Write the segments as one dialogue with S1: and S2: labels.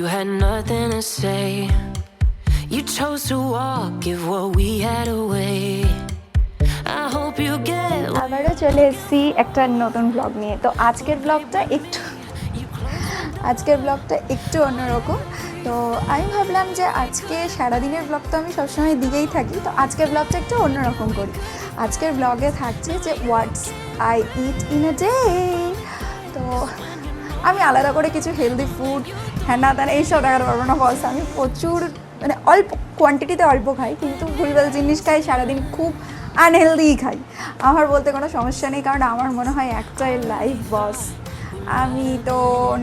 S1: You had nothing to say. You chose to walk, give what we had away. I hope you get.
S2: আবারও চলে এসেছি একটা নতুন blog নিয়ে। তো আজকের ব্লগটা একটু অন্যরকম। তো আমি ভাবলাম যে আজকে সারাদিনের ব্লগ তো আমি সবসময় দিয়েই থাকি, তো আজকের ব্লগটা একটু অন্যরকম করি। আজকের ব্লগে থাকছে যে what's I eat in a day. তো আমি আলাদা করে কিছু হেলদি ফুড হ্যানা ত্যানা এইসব দেখাতে পারবো না, বলছে আমি প্রচুর মানে অল্প কোয়ান্টিটিতে অল্প খাই, কিন্তু ভুলভাল জিনিস খাই, সারাদিন খুব আনহেলদিই খাই। আমার বলতে কোনো সমস্যা নেই, কারণ আমার মনে হয় একটাই লাইফ বস। আমি তো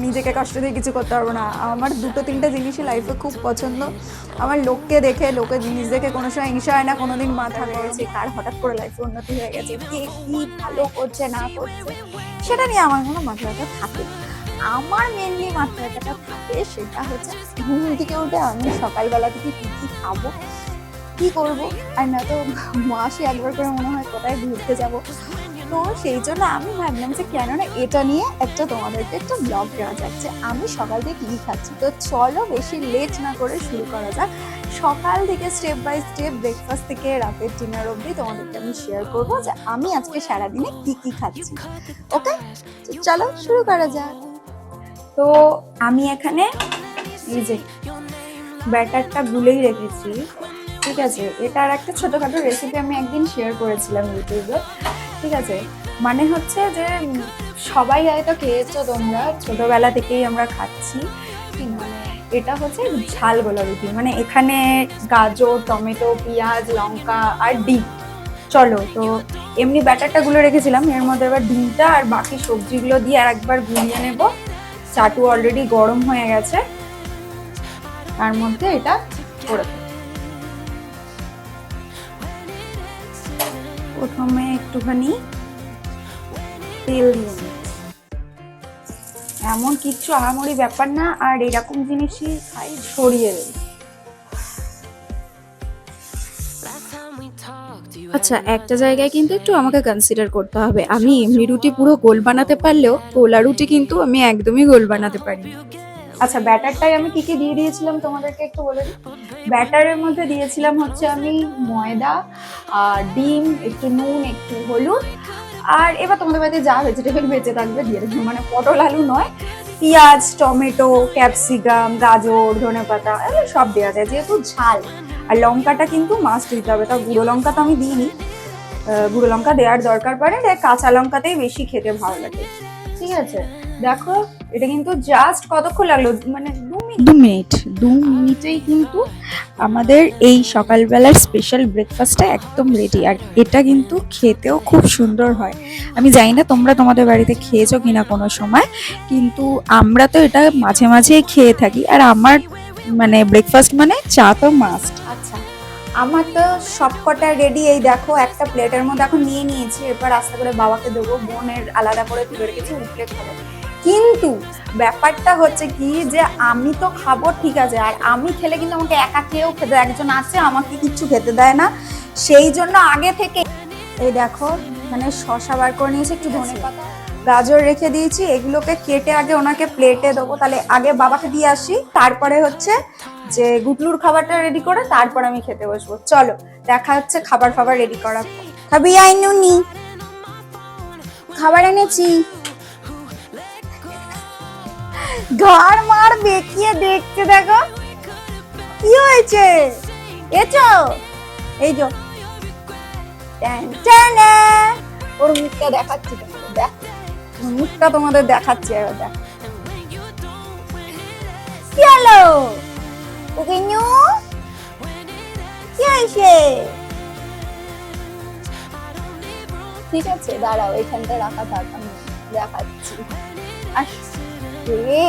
S2: নিজেকে কষ্ট দিয়ে কিছু করতে পারবো না। আমার দুটো তিনটে জিনিসই লাইফে খুব পছন্দ। আমার লোককে দেখে, লোকের জিনিস দেখে কোনো সময় হিংসা হয় না, কোনো দিন মাথা গেছে কার হঠাৎ করে লাইফে উন্নতি হয়ে গেছে, কে কী ভালো করছে না করছে সেটা নিয়ে আমার কোনো মাথা ব্যথা থাকে। আমার মেনলি মাথা ব্যথাটা থাকে সেটা হচ্ছে ঘুম থেকে উঠে আমি সকালবেলা থেকে কী কী খাবো, কী করবো, আর না তো মাসে একবার করে মনে হয় কোথায় ঘুরতে যাবো। তো সেই জন্য আমি ভাবলাম যে কেননা এটা নিয়ে তোমাদেরকে একটা ব্লগ দেওয়া যাচ্ছে আমি সকাল থেকে কী খাচ্ছি। তো চলো বেশি লেট না করে শুরু করা যাক। সকাল থেকে স্টেপ বাই স্টেপ ব্রেকফাস্ট থেকে রাতের ডিনার অবধি তোমাদেরকে আমি শেয়ার করবো যে আমি আজকে সারাদিনে কী কী খাচ্ছি। ওকে, চলো শুরু করা যাক। তো আমি এখানে এই যে ব্যাটারটা গুলেই রেখেছি, ঠিক আছে। এটার একটা ছোটোখাটো রেসিপি আমি একদিন শেয়ার করেছিলাম ইউটিউবে, ঠিক আছে। মানে হচ্ছে যে সবাই হয়তো খেয়েছো তোমরা, ছোটোবেলা থেকেই আমরা খাচ্ছি। মানে এটা হচ্ছে ঝাল গোলা রুটি, মানে এখানে গাজর, টমেটো, পেঁয়াজ, লঙ্কা আর ডিম। চলো, তো এমনি ব্যাটারটা গুলো রেখেছিলাম, এর মধ্যে এবার ডিমটা আর বাকি সবজিগুলো দিয়ে আর একবার গুলিয়ে নেব। চাটু অলরেডি গরম হয়ে গেছে, তার মধ্যে এটা করে প্রথমে একটুখানি তেল দিয়ে নিচ্ছি। এমন কিচ্ছু আহামরি ব্যাপার না, আর এরকম জিনিসই খাই ছড়িয়ে দেবে।
S3: আচ্ছা, একটা জায়গায় কিন্তু একটু আমাকে কনসিডার করতে হবে। আমি এমনি রুটি পুরো গোল বানাতে পারলেও গোলা রুটি কিন্তু আমি একদমই গোল বানাতে পারি।
S2: আচ্ছা, ব্যাটারটাই আমি কি কি দিয়ে দিয়েছিলাম তোমাদেরকে একটু বলে দিই। ব্যাটারের মধ্যে দিয়েছিলাম হচ্ছে আমি ময়দা, ডিম, একটু নুন, একটু হলুদ, আর এবার তোমাদের বাড়িতে যা ভেজিটেবল বেঁচে থাকবে দিয়ে দেবে, মানে পটল আলু নয়, পেঁয়াজ, টমেটো, ক্যাপসিকাম, গাজর, ধনেপাতা এগুলো সব দেওয়া যায় যেহেতু ঝাল। আর লঙ্কাটা কিন্তু মাস্ট দিতে হবে, তাও গুঁড়ো লঙ্কা তো আমি দিইনি, গুঁড়ো লঙ্কা দেওয়ার দরকার পড়ে, কাঁচা লঙ্কাতেই বেশি খেতে ভালো লাগে, ঠিক আছে। দেখো এটা কিন্তু জাস্ট কতক্ষণ লাগলো, মানে
S3: 2 মিনিটেই কিন্তু আমাদের এই সকালবেলার স্পেশাল ব্রেকফাস্টটা একদম রেডি। আর এটা কিন্তু খেতেও খুব সুন্দর হয়। আমি জানি না তোমরা তোমাদের বাড়িতে খেয়েছো কিনা কোনো সময়, কিন্তু আমরা তো এটা মাঝে মাঝেই খেয়ে থাকি। আর আমার মানে ব্রেকফাস্ট মানে চা তো মাস্ট।
S2: আচ্ছা, আমার তো সবকটা রেডি। এই দেখো একটা প্লেটের মধ্যে এখন নিয়ে নিয়েছি, এরপর আস্তে করে বাবাকে দেবো, বোনের আলাদা করে তুলে রেখেছি, উঠলে খাবো। কিন্তু ব্যাপারটা হচ্ছে কি যে আমি তো খাবো, ঠিক আছে, আর আমি খেলে কিন্তু আমাকে একা খেয়েও খেতে, একজন আছে আমাকে কিচ্ছু খেতে দেয় না, সেই জন্য আগে থেকে এই দেখো মানে শসা বার করে নিয়েছি, একটু ধনেপাতা, গাজর রেখে দিয়েছি, এগুলোকে কেটে আগে ওনাকে প্লেটে দেবো। তাহলে আগে বাবাকে দিয়ে আসি, তারপরে হচ্ছে যে গুটলুর খাবারটা রেডি করে তারপর আমি খেতে বসবো। চলো দেখা হচ্ছে খাবার ফাবার রেডি করার পর। খাবি আইনুনি? খাবার এনেছি। ঘর মার বেঁকিয়ে দেখতে, দেখো কি হয়েছে। এছো এই যো ওর মুখটা দেখাচ্ছি, দেখ মুখটা তোমাদের দেখাচ্ছি, এবার দেখ কি হলো। ওকে নিউ কি হয়েছে, ঠিক আছে দাঁড়াও এখানটা রাখা থাক, আমি দেখাচ্ছি। আসলে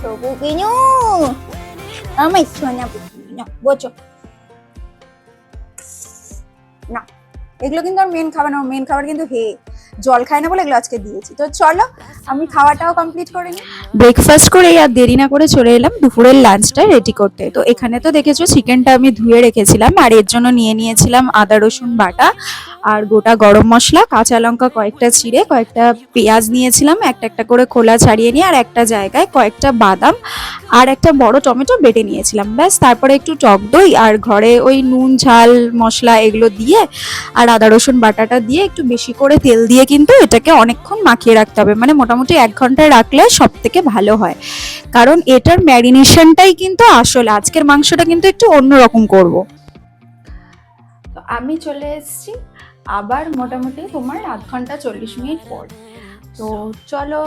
S2: সবু কিনু আমার সোনা না বোঝো না, এগুলো কিন্তু আর মেন খাবার না, মেন খাবার কিন্তু জল খায় না বলে এগুলো আজকে দিয়েছি। তো চলো আমি খাওয়াটাও কমপ্লিট করে নিই।
S3: ব্রেকফাস্ট করে আর দেরি না করে চলে এলাম দুপুরের লাঞ্চটা রেডি করতে। তো এখানে তো দেখেছো চিকেনটা আমি ধুয়ে রেখেছিলাম, আর এর জন্য নিয়ে নিয়েছিলাম আদা রসুন বাটা আর গোটা গরম মশলা, কাঁচা লঙ্কা কয়েকটা চিড়ে, কয়েকটা পেঁয়াজ নিয়েছিলাম একটা একটা করে খোলা ছাড়িয়ে নিয়ে, আর একটা জায়গায় কয়েকটা বাদাম আর একটা বড় টমেটো বেটে নিয়েছিলাম। ব্যাস, তারপরে একটু টক দই আর ঘরে ওই নুন ঝাল মশলা এগুলো দিয়ে আর আদা রসুন বাটাটা দিয়ে একটু বেশি করে তেল দিয়ে কিন্তু এটাকে অনেকক্ষণ মাখিয়ে রাখতে হবে, মানে মোটামুটি 1 ঘন্টায় রাখলে সব থেকে ভালো হয়, কারণ এটার ম্যারিনেশনটাই কিন্তু আসলে আজকের মাংসটা কিন্তু একটু অন্যরকম করব। তো আমি চলে এসেছি আবার মোটামুটি তোমার 0.5 ঘন্টা 40 মিনিট পর। তো চলো,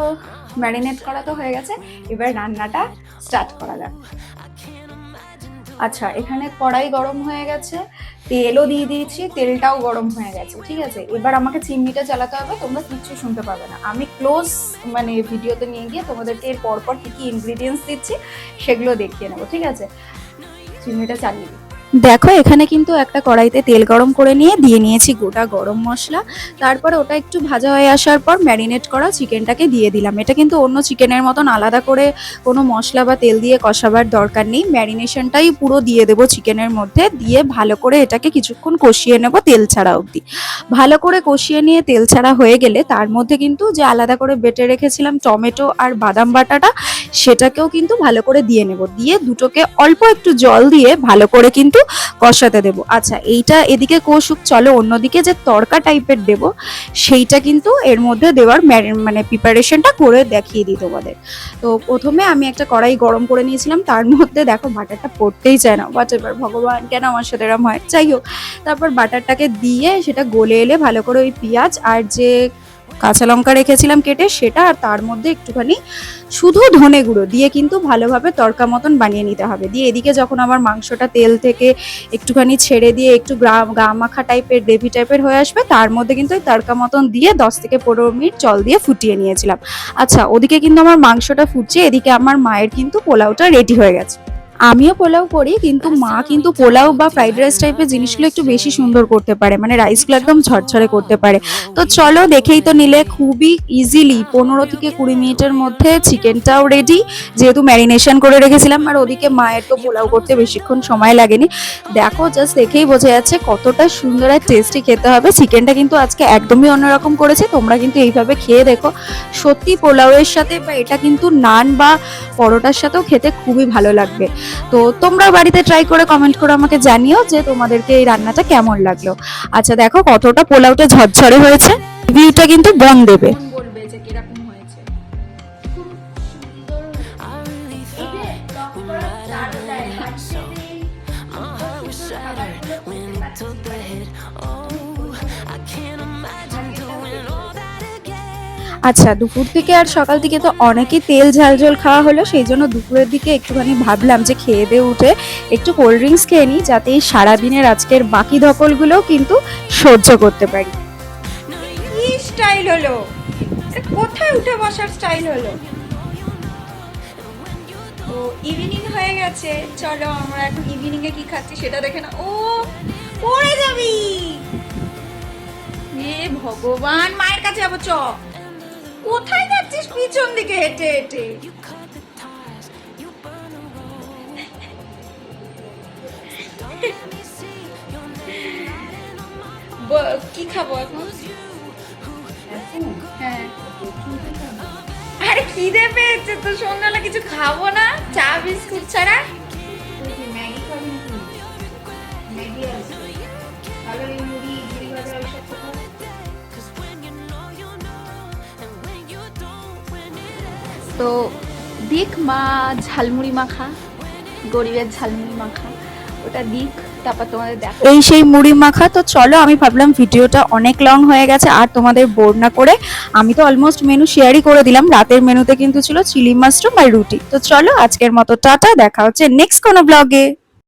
S3: ম্যারিনেট করা তো হয়ে গেছে, এবার রান্নাটা স্টার্ট করা যাক। আচ্ছা, এখানে কড়াই গরম হয়ে গেছে, তেলও দিয়ে দিয়েছি, তেলটাও গরম হয়ে গেছে, ঠিক আছে। এবার আমাকে চিমনিটা চালাতে হবে, তোমরা কিচ্ছু শুনতে পাবে না, আমি ক্লোজ মানে ভিডিওতে নিয়ে গিয়ে তোমাদেরকে এর পরপর কী কী ইনগ্রিডিয়েন্টস দিচ্ছি সেগুলো দেখিয়ে নেবো, ঠিক আছে। চিমনিটা চালিয়ে দিই। দেখো, এখানে কিন্তু একটা কড়াইতে তেল গরম করে নিয়ে দিয়ে নিয়েছি গোটা গরম মশলা, তারপরে ওটা একটু ভাজা হয়ে আসার পর ম্যারিনেট করা চিকেনটাকে দিয়ে দিলাম। এটা কিন্তু অন্য চিকেনের মতন আলাদা করে কোনো মশলা বা তেল দিয়ে কষাবার দরকার নেই, ম্যারিনেশনটাই পুরো দিয়ে দেবো চিকেনের মধ্যে, দিয়ে ভালো করে এটাকে কিছুক্ষণ কষিয়ে নেব তেল ছাড়া অবধি। ভালো করে কষিয়ে নিয়ে তেল ছাড়া হয়ে গেলে তার মধ্যে কিন্তু যে আলাদা করে বেটে রেখেছিলাম টমেটো আর বাদাম বাটাটা, সেটাকেও কিন্তু ভালো করে দিয়ে নেব, দিয়ে দুটোকে অল্প একটু জল দিয়ে ভালো করে কিন্তু কষাতে দেব। আচ্ছা, এইটা এদিকে কষুক, চলো অন্যদিকে যে তড়কা টাইপের দেব সেইটা কিন্তু এর মধ্যে দেওয়ার মানে প্রিপারেশনটা করে দেখিয়ে দিই তোমাদের। তো প্রথমে আমি একটা কড়াই গরম করে নিয়েছিলাম, তার মধ্যে দেখো বাটারটা পড়তেই চায় না, বাট এবার ভগবান কেন আমার সাথে এরম হয়, যাই হোক। তারপর বাটারটাকে দিয়ে সেটা গলে এলে ভালো করে ওই পেঁয়াজ আর যে কাঁচা লঙ্কা রেখেছিলাম কেটে সেটা, আর তার মধ্যে একটুখানি শুধু ধনে গুঁড়ো দিয়ে কিন্তু ভালোভাবে তড়কা মতন বানিয়ে নিতে হবে। দিয়ে এদিকে যখন আমার মাংসটা তেল থেকে একটুখানি ছেড়ে দিয়ে একটু গা মাখা টাইপের গ্রেভি টাইপের হয়ে আসবে, তার মধ্যে কিন্তু ওই তড়কা মতন দিয়ে 10 থেকে 15 মিনিট জল দিয়ে ফুটিয়ে নিয়েছিলাম। আচ্ছা, ওদিকে কিন্তু আমার মাংসটা ফুটছে, এদিকে আমার মায়ের কিন্তু পোলাওটা রেডি হয়ে গেছে। আমিও পোলাও করি, কিন্তু মা কিন্তু পোলাও বা ফ্রাইড রাইস টাইপের জিনিসগুলো একটু বেশি সুন্দর করতে পারে, মানে রাইসগুলো একদম ঝরঝরে করতে পারে। তো চলো, দেখেই তো নিলে খুবই ইজিলি 15 থেকে 20 মিনিটের মধ্যে চিকেনটাও রেডি, যেহেতু ম্যারিনেশন করে রেখেছিলাম, আর ওদিকে মায়ের তো পোলাও করতে বেশিক্ষণ সময় লাগেনি। দেখো, জাস্ট দেখেই বোঝা যাচ্ছে কতটা সুন্দর আর টেস্টি খেতে হবে। চিকেনটা কিন্তু আজকে একদমই অন্যরকম করেছে, তোমরা কিন্তু এইভাবে খেয়ে দেখো, সত্যি পোলাওয়ের সাথে বা এটা কিন্তু নান বা পরোটার সাথেও খেতে খুবই ভালো লাগবে। তো তোমরা বাড়িতে ট্রাই করে কমেন্ট করে আমাকে জানিও যে তোমাদেরকে এই রান্নাটা কেমন লাগলো। আচ্ছা, দেখো কতটা পোলাওটা ঝরঝরে হয়েছে, ভিউটা কিন্তু বোন দেবে। বলবে যে কিরকম হয়েছে। আচ্ছা, দুপুর থেকে আর সকাল থেকে তো অনেকই তেল ঝাল ঝোল খাওয়া হলো, সেই জন্য দুপুরের দিকে একটুখানি ভাবলাম যে খেয়ে দিয়ে উঠে একটু কোল্ড ড্রিঙ্কস খেয়ে নিই, যাতে এই সারাদিনের আজকের বাকি ধকলগুলোও কিন্তু সহ্য করতে পারি। কি স্টাইল হলো, কোথায় উঠে বসার স্টাইল হলো। তো ইভিনিং হয়ে গেছে, চলো আমরা এখন ইভিনিং এ কি খাচ্ছি সেটা দেখে না। ও পড়ে যাবি, এ ভগবান, মায়ের কাছে যাবো, চ। কোথায় যাচ্ছিস পিছন দিকে হেঁটে হেঁটে? কি খাবো এখন? হ্যাঁ, আরে খিদে পেয়েছে তো, সন্ধ্যাবেলা কিছু খাবো না চা বিস্কুট ছাড়া। ম্যাগি খাবি? ম্যাগি আছে, ভালো মুড়ি ঝুড়ি ভাজা ওইসব খাবো। তো দিক মা ঝালমুড়ি মাখা, গরিবের ঝালমুড়ি মাখা, ওটা দিক, তারপর তোমাদের দেখো এই সেই মুড়ি মাখা। তো চলো, আমি ভাবলাম ভিডিওটা অনেক লং হয়ে গেছে আর তোমাদের বোর না করে আমি তো অলমোস্ট মেনু শেয়ারই করে দিলাম। রাতের মেনুতে কিন্তু ছিল চিলি মাশরুম আর রুটি। তো চলো, আজকের মতো টাটা, দেখা হচ্ছে নেক্সট কোনো ব্লগে।